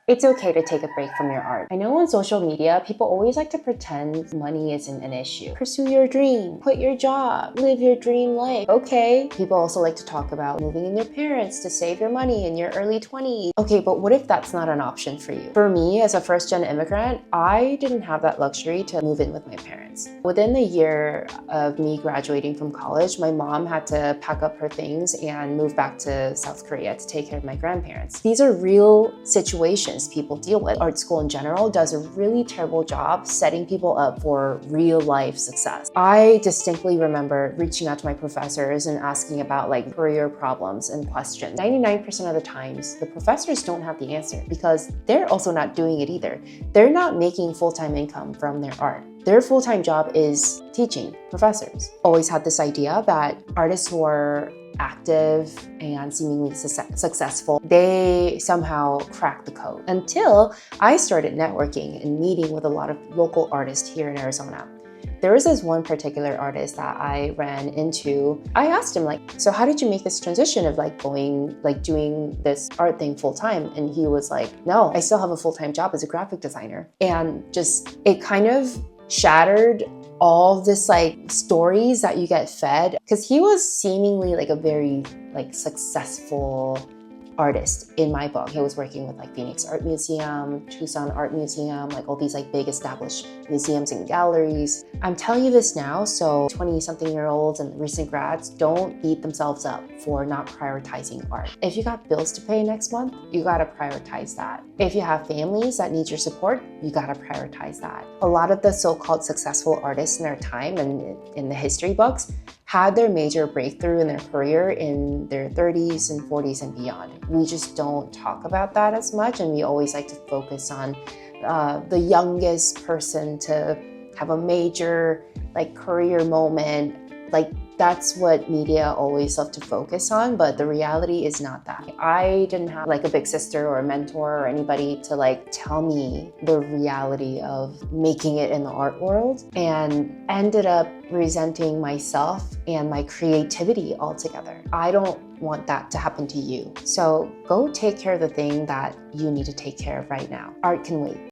It's okay to take a break from your art. I know on social media, people always like to pretend money isn't an issue. Pursue your dream, quit your job, live your dream life. Okay. People also like to talk about moving in your parents to save your money in your early 20s. Okay, but what if that's not an option for you? For me, as a first-gen immigrant, I didn't have that luxury to move in with my parents. Within the year of me graduating from college, my mom had to pack up her things and move back to South Korea to take care of my grandparents. These are real situations people deal with. Art school in general does a really terrible job setting people up for real life success. I distinctly remember reaching out to my professors and asking about like career problems and questions. 99% of the times, the professors don't have the answer because they're also not doing it either. They're not making full-time income from their art. Their full-time job is teaching professors. Always had this idea that artists who are active and seemingly successful, they somehow crack the code. Until I started networking and meeting with a lot of local artists here in Arizona. There was this one particular artist that I ran into. I asked him like, so how did you make this transition of doing this art thing full time? And he was like, no, I still have a full-time job as a graphic designer. And just, it kind of shattered all this like stories that you get fed, because he was seemingly like a very like successful artist in my book. He was working with like Phoenix Art Museum, Tucson Art Museum, like all these like big established museums and galleries. I'm telling you this now, so 20-something-year-olds and recent grads don't beat themselves up for not prioritizing art. If you got bills to pay next month, you gotta prioritize that. If you have families that need your support, you gotta prioritize that. A lot of the so-called successful artists in their time and in the history books had their major breakthrough in their career in their 30s and 40s and beyond. We just don't talk about that as much, and we always like to focus on the youngest person to have a major like career moment. Like that's what media always love to focus on, but the reality is not that. I didn't have like a big sister or a mentor or anybody to like tell me the reality of making it in the art world, and ended up resenting myself and my creativity altogether. I don't want that to happen to you. So go take care of the thing that you need to take care of right now. Art can wait.